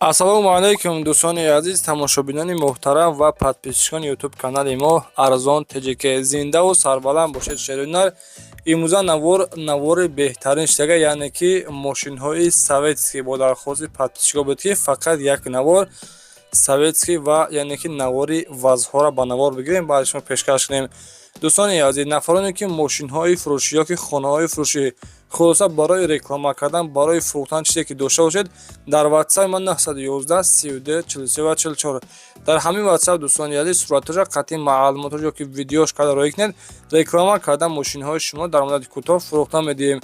ассалому алайкум дӯстони азиз, тамошобинони муҳтарам ва подписчикони ютуб канали мо Арзон TGK. Зиндаву сарбаланд бошед шерунар. Имрӯза навори беҳтарин шидага, яъне ки мошинҳои советский бо дархости подписчико буд ки фақат як навор советский ва яъне ки навори вазҳора ба навор бигирем, баъд шумо пешкаш кунем. дӯстони азиз, нафароне ки мошинҳои фурӯшӣ ёки хонаҳои фурӯшӣ хулоса барои реклама кардан, барои фурӯхтан чизе ки дошта бошед, дар WhatsApp ман 911 32 43 ва 44. дар ҳамин WhatsApp дӯстони азиз суратҳоша қатъи маълумотҳо ёки видеош карда роя кунед, реклама кардан мошинҳои шумо дар муддати кӯтоҳ фурӯхта медиҳем.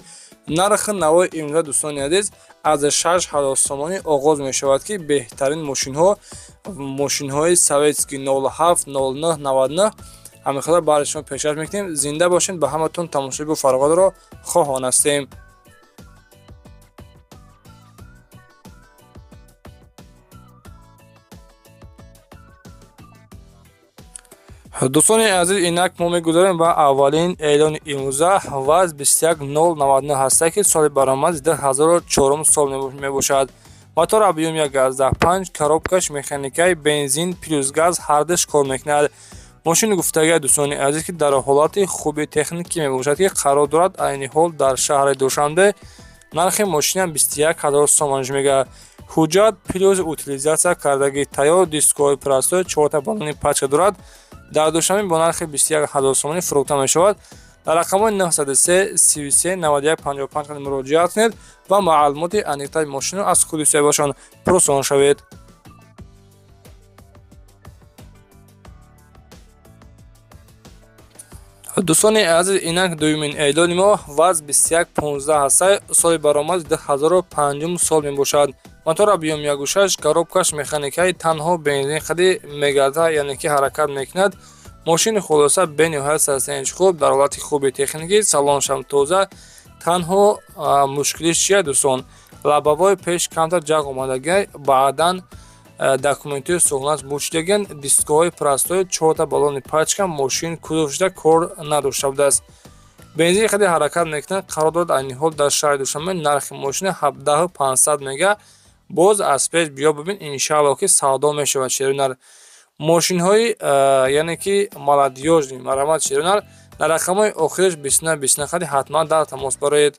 нархи навои имрӯза дӯстони азиз аз 6000 сомонӣ оғоз мешавад ки беҳтарин мошинҳои советский 07 09 99 ҳамин қадар барои шумо пешкаш мекунем. Зинда бошед, ба ҳаматон тамошои бу фарғодро хоҳон ҳастем. дӯстони азиз, инак мо мегузарем ба аввалин эълони имрӯза. ваз 21099 ҳаста ки соли баромад 2004 сол мебошад. мотор объём 1.5, коробкаш механикаи бензин плюс газ ҳардаш кор мекунад. мошини гуфтагия дӯстони азиз ки дар ҳолати хуби техникӣ мебошад ки қарор дорад айни ҳол дар шаҳри Душанбе. нархи мошинам 21000 сомонаш мегӯяд. ҳуҷҷат плюс утилизатсия кардагии тайёр, дисковой простой, 4 баллони пачка дорад. дар Душанбе бо нархи 21000 сомонӣ фурӯхта мешавад. дар рақамҳои 903 33 91 55 қадам муроҷиат кунед ва маълумоти аниқтаи мошинро аз худи соҳибашон пурсон шавед. дӯстони азиз, инак дуюмин эълони мо ваз 2115 ҳастай, соли баромад 2005 сол мебошад. мотор объём 1.6, коробкаш механикаи танҳо бензин қади мегарда, яъне ки ҳаракат мекунад. мошини хулоса бениҳоят састаи хуб, дар ҳолати хуби техникӣ, салоншам тоза. танҳо мушкилиш чия дӯстон? лабавои пеш камтар ҷақ омадагӣ, баъдан документии суҳнат бучидаген, дисковой простой, 4 баллони пачка, мошин кузовшида кор надошта будааст. бензини қади ҳаракат мекунад. қарор дорад айни ҳол дар шаҳри Душанбе нархи мошина 17500 мега. боз аз пеш биё бибин, иншаалло ки савдо мешавад шерунар. мошинҳои яъне ки маладёжни марамат шерунар дар рақамҳои охираш 29 қади ҳатман дар тамос бароед.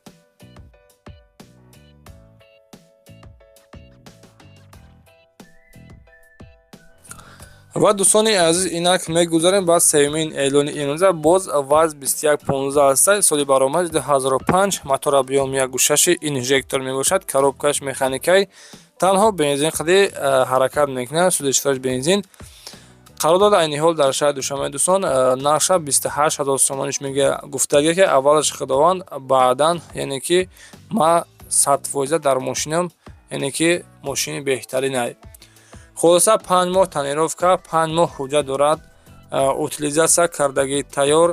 ва дӯстони азиз, инак мегузарем ба сеюмин эълони имрӯза. боз ваз 2115 ҳастай, соли баромад 2005, мотор объём 1.6 инжектор мебошад, коробкаш механикаи, танҳо бензин қади ҳаракат мекунад, судишфаш бензин. қарор дорад айни ҳол дар шаҳри Душанбе дӯстон, нарша 28000 сомониш мега. гуфтагия ки аввалаш худованд, баъдан яъне ки ма 100% дар мошинам, яъне ки мошини беҳтаринай. хулоса 5 моҳ тонировка, 5 моҳ ҳуҷҷат дорад, утилизатсия кардагии тайёр,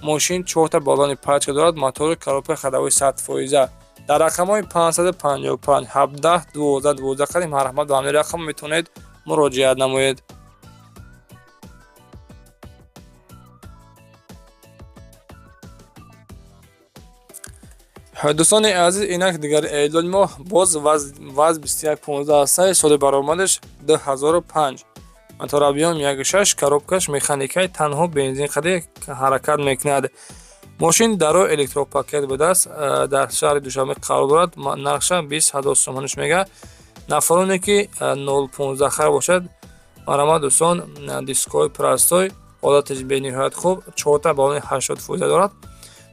мошин 4 баллони пачка дорад, мотори коробка ходовой 100%. дар рақамҳои 555 17 12 12 қади марҳамат ба ҳамин рақам метавонед муроҷиат намоед. дӯстони азиз, инак дигар эълони мо боз ваз 2115 ҳастай, соли баромадаш 2005, мотор объём 1.6, коробкаш механикаи, танҳо бензин қади ҳаракат мекунад. мошин дарои электропакет будааст. дар шаҳри Душанбе қарор дорад, нархша 20000 сомониш мега. нафароне ки 015 хар бошад, марамат дӯстон, дисковой простой, ҳолатиш бениҳоят хуб, 4 баллони 80% дорад.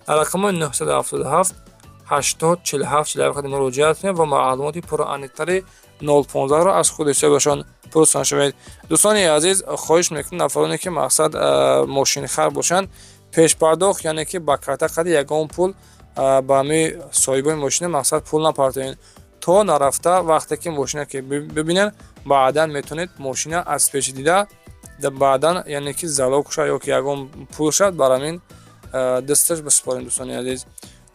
дар рақамҳои 977 80 47 47 қади муроҷиат кунед ва маълумоти пурра аниқтари 015-ро аз худи соҳибашон пурсон шавед. дӯстони азиз, хоҳиш мекунам нафароне ки мақсад мошинхар бошанд, пешпардохт яъне ки ба карта қади ягон пул ба ҳамин соҳибони мошина мақсад пул напартоед. то нарафта вақте ки мошина ки бибинен, баъдан метавонед мошина аз пеш дида, баъдан яъне ки залог шавад ёки ягон пул шавад, бар ҳамин дасташ бисупорем дӯстони азиз.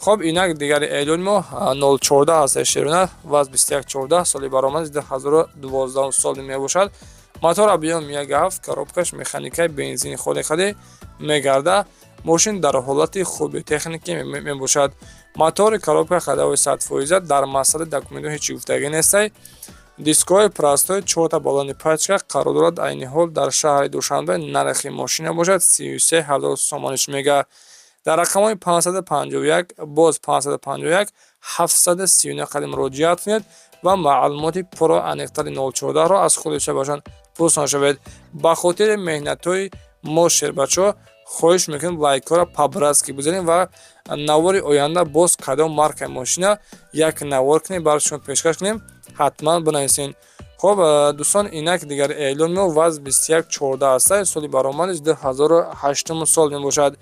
хоб, инак дигари эълони мо 014 ҳастай шерунар, ваз 2114, соли баромад 2012 сол мебошад. мотор объём 1.7, коробкаш механикаи бензини холи қади мегарда. мошин дар ҳолати хуби техникӣ мебошад. мотори коробка ходовой 100%, дар масъалаи документҳо ҳеҷ чӣ гуфтагӣ нестай. дискои парастои 4 та баллони пачка қарор дорад. Айни ҳол дар шаҳри Душанбе нархи мошина бошад 33 000 сомониш мега. дар рақамҳои 551 боз 551 739 қадим муроҷиат кунед ва маълумоти пурро аниқтари 014-ро аз худашон пурсон шавед. ба хотири меҳнатҳои мо шербачо хоҳиш мекунем лайкҳоро по-братски бизанем ва навори оянда боз кадом маркаи мошина як навор кунем барашон пешкаш кунем, ҳатман бинависен. хоб дӯстон, инак дигар эълон мо ваз 2114 ҳастад. соли баромадиш 2008 сол мебошад.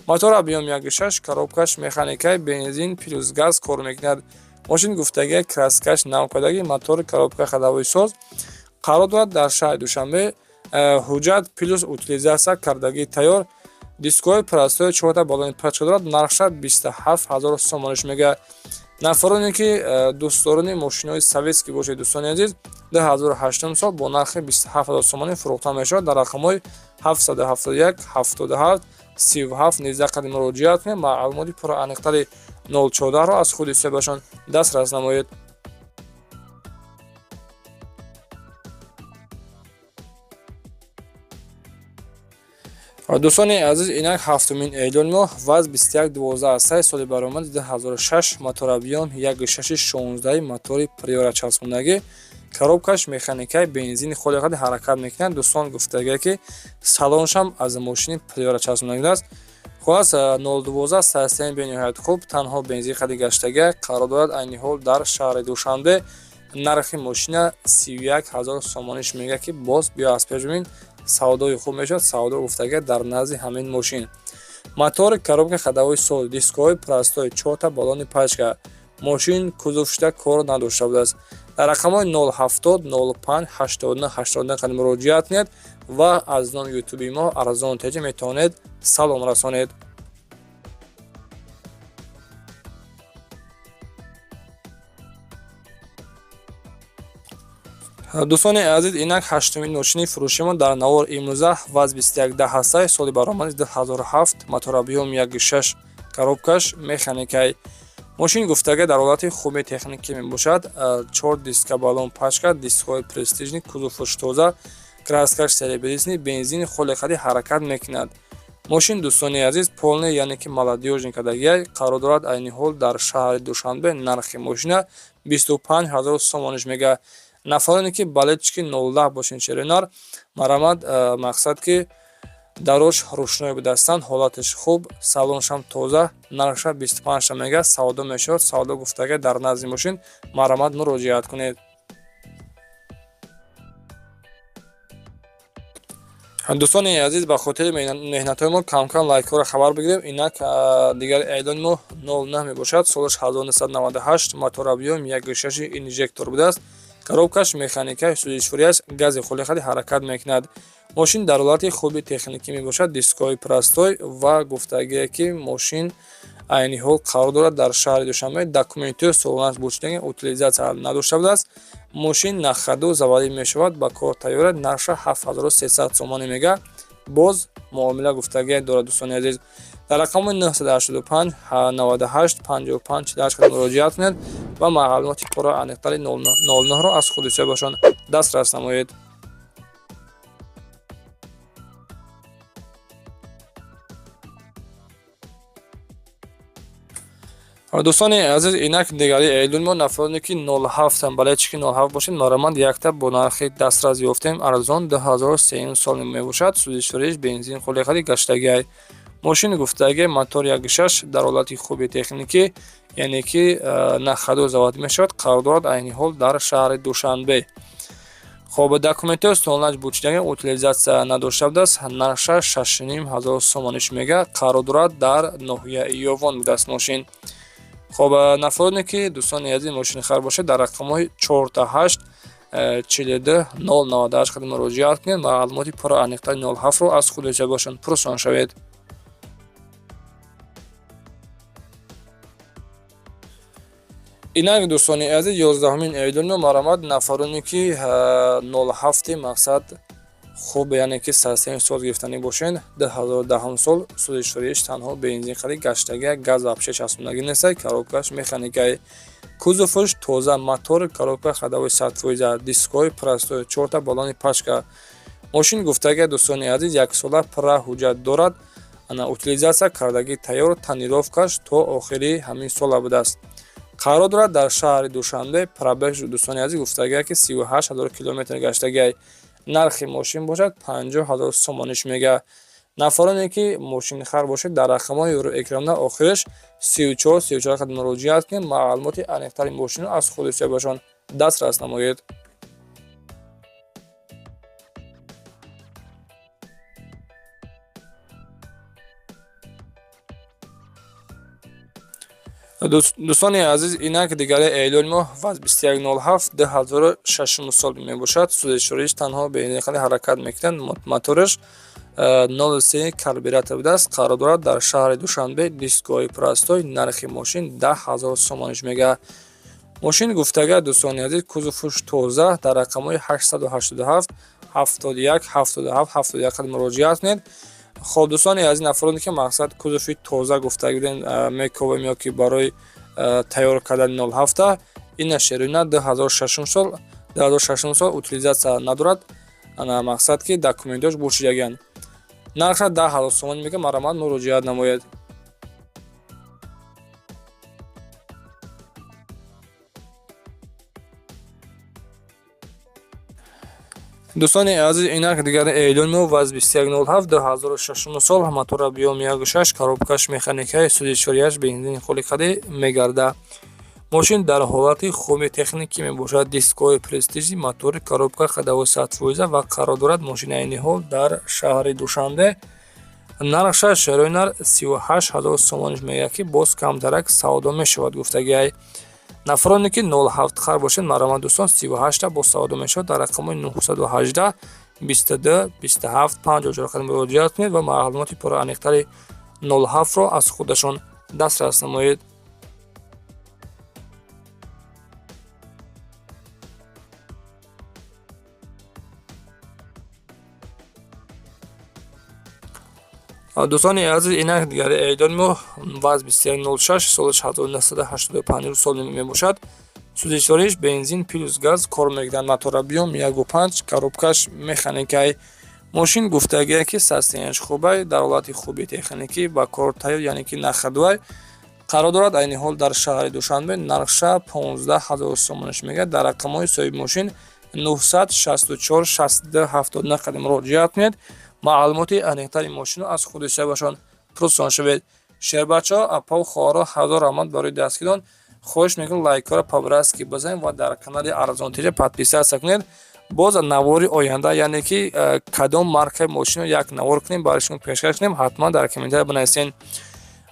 мотор объем 1.6 коробкаш механикаи бензин плюс газ кор мекунад. мошин гуфтагии краскаш навкадаги мотори коробка ходовой соз қарор дорад дар шаҳри Душанбе. ҳуҷҷат плюс утилизатсия кардагии тайёр. дискои парастои 4 та баллони пачка дорад. нархша 27 000 сомониш мега. нафароне ки дӯстдорони мошинои советский бошед, дӯстони азиз, 2008 сол бо нархи 27 000 сомонӣ фурӯхта мешавад. дар рақамҳои 771 77 37 19 қадим муроҷиат кунед. маълумоти пурро аниқтари 014-ро аз худи ҳисобашон дастрас намоед. дӯстони азиз, инак ҳафтумин эълони моҳ ваз 2112 ҳастад. соли баромади 2006 мотор объем 1.6 16 мотори приора часпондагӣ коробкаш механикаи бензини холиқади ҳаракат мекунад. дӯстон гуфтагие ки салоншам аз мошини приора часпондагӣ аст. хулас 012 системаи бениҳоят хуб, танҳо бензин хади гаштагӣ қарор дорад. айни ҳол дар шаҳри Душанбе. нархи мошина 31 000 сомониш мега ки боз биё аз пеш бибин савдои хуб мешавад. савдо гуфтагӣ дар назди ҳамин мошин. мотори коробка ходовой соз, дискои парастои 4 та баллони пачка. мошин кузовшида кор надошта будааст. дар рақамҳои 070 05 89 89 қадим муроҷиат кунед ва аз номи ютуби мо арзон теҷа метавонед салом расонед. дӯстони азиз, инак ҳаштумин мошини фурӯши мо дар навор имрӯза ваз 2110 ҳастад. соли баромади 2007 мотор объем 1.6 коробкаш механикаи. мошин гуфтага дар ҳолати хуби техникӣ мебошад. 4 диска баллон пачка, дискҳои престижни, кузоваш тоза, краскаш серебрисни, бензини холиқади ҳаракат мекунад. мошин дӯстони азиз полный яъне ки молодёжни кадагия қарор дорад. айни ҳол дар шаҳри Душанбе нархи мошина 25 000 сомониш мега. нафароне ки балетчики 010 бошин черенар марамад мақсад ки дарош рӯшноӣ будастанд, ҳолатиш хуб, салоншам тоза, нархша 25 мега савдо мешавад. савдо гуфтага дар назди мошин марамад муроҷиат кунед. дӯстони азиз, ба хотири меҳнатҳои мо кам-кам лайкҳоро хабар бигирем. инак дигар эълони мо 09 мебошад. солаш 1998 мотор объем 1.6 инжектор будааст. коробкаш механикаи сӯзишворияш гази холиқади ҳаракат мекунад. мошин дар ҳолати хуби техникӣ мебошад. дискои парастой ва гуфтагие ки мошин айни ҳол қарор дорад дар шаҳри Душанбе. документҳои солонаш бучидаги утилизатсия надошта будааст. мошин нахаду заварӣ мешавад. ба кор тайёра. нарша 7300 сомонӣ мега. боз муомила гуфтагие дорад. дӯстони азиз, дар рақамҳои 985 98 55 48 қадим муроҷиат кунед ва маълумоти пурро аниқтари 09-ро аз худи ҳисобашон дастрас намоед. дӯстони азиз, инак дигари эълони мо нафароне ки 07 балетчики 07 бошед, маромад якта бо нархи дастрас ёфтем арзон 2003 сол мебошад. сӯзишворияш бензин холиқади гаштагиай. мошин гуфтаги мотор 1.6 дар ҳолати хуби техникӣ яъне ки нахаду завод мешавад. қарор дорад айни ҳол дар шаҳри Душанбе. хоб документҳои солонаш бучидаги утилизатсия надошта будааст. нарша 6500 сомониш мега. қарор дорад дар ноҳияи ёвон будааст мошин. хоб нафароне ки дӯстони азиз мошини хар бошед, дар рақамҳои 48 42 098 қадим муроҷиат кунед. маълумоти пурро аниқтаи 07-ро аз худи ҳисобашон пурсон шавед. инак дӯстони азиз, 11-ин эълони маромад нафароне ки 07 мақсад хуб яъне ки сарсиями соз гирифтанӣ бошед. 2010 сол суди шӯриш танҳо бензин хади гаштагия газ вапше часпондагӣ нестай, коробкаш механикаи кузовуш тоза, мотор, коробка ходовой садфоиза, дискҳои простой, 4 баллони пачка. мошин гуфтагия дӯстони азиз 1 сола пурра ҳуҷҷат дорад. утилизатсия кардагӣ тайёр, тонировкаш то охири ҳамин сола будааст. қарор дорад дар шаҳри Душанбе. пробеғ дӯстони азиз гуфтагия ки 38 000 километр гаштагиай. нархи мошин бошад 50 000 сомониш мега. нафароне ки мошинхар бошед дар рақамҳои экранда охириш 34 қад муроҷиат кунед. маълумоти аниқтари мошинро аз худи соҳибашон дастрас намоед. дӯстони азиз, инак дигари эълони мо ваз 2107 2006 сол мебошад. суди шӯриш танҳо бензин хали ҳаракат мекунад. моториш 03 карбюратор будааст. қарор дорад дар шаҳри Душанбе. дискҳои простой, нархи мошин 10 000 сомониш мега. мошин гуфтагия дӯстони азиз кузовуш тоза дар рақамҳои 887 71 77 71 қад муроҷиат кунед. хоб дӯстони азиз, нафароне ки мақсад кузови тоза гуфта будем мековем ё ки барои тайёр кардани 07 ина шерӯна 2006 сол утилизатсия надорад. ана мақсад ки документош бошидагиян. нарха 10 000 сомон мега. марамат муроҷиат намоед. дӯстони азиз, инак дигари эълони мо ваз 2107 2006 сол мотора биём 1.6 коробкаш механикаи суди 4 бензини хулиқадӣ мегарда. мошин дар ҳолати хуби техникӣ мебошад. дискҳои престижи, мотори, коробка ходовой садфоиза ва қарор дорад мошини айни ҳол дар шаҳри Душанбе. нархша шароинар 38 000 сомониш мега ки боз камтарак савдо мешавад гуфтагиай. нафароне ки 07 хар бошед, маромад дӯстон 38 бо савдо мешавад. дар рақамҳои 918 22 27 54 қад муроҷиат кунед ва маълумоти пурра аниқтари 07ро аз худашон дастрас намоед. дӯстони азиз, инак дигари эълони мо ваз 2106 солиш 1985 сол мебошад. суди шӯриш бензин плюс газ кор мекунад. мотора биём 1.5 коробкаш механикаи. мошин гуфтагия ки састенаш хубай, дар ҳолати хуби техникӣ ба кор тайёр, яъне ки нахадвай. қарор дорад айни ҳол дар шаҳри Душанбе. нархша 15 000 сомониш мега. дар рақамҳои соҳиби мошин 964 62 79 қад муроҷиат кунед. маълумоти аниқтари мошинро аз худи соҳибашон пурсон шавед. шербачаҳо, апа хоҳаро ҳазор раҳмат барои дастгирон. хоҳиш мекунам лайкҳоро пабраски бизанед ва дар канали Арзон ТВ подписатсия кунед. боз навори оянда, яъне ки кадом маркаи мошинро як навор кунем барои шумо пешкаш кунем, ҳатман дар комментария бинависен.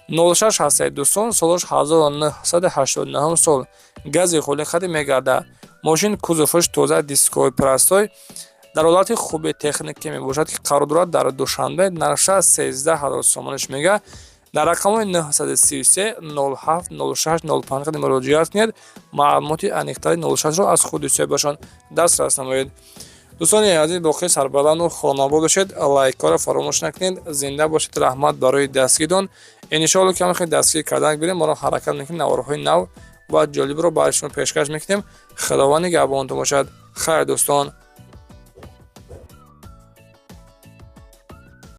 06 ҳастед дӯстон, солаш 1989 сол гази хулиқадӣ мегарда. мошин кузовуш тоза, дискҳои простой, дар ҳолати хуби техникӣ мебошад ки қарор дорад дар Душанбе. нархша 13 000 сомониш мега. дар рақамҳои 933 07 06 05 қад муроҷиат кунед. маълумоти аниқтари 06ро аз худи соҳибашон дастрас намоед. дӯстони азиз, боқӣ сарбаланду хонобод бошед. лайкҳоро фаромӯш накунед. зинда бошед. раҳмат барои дастгирдон. иншоалло ки ҳамахел дастгир кардан бирем, моро ҳаракат мекунем, наворҳои нав ва ҷолибро барои шумо пешкаш мекунем. худованд нигоҳбонтон бошад. хайр дӯстон.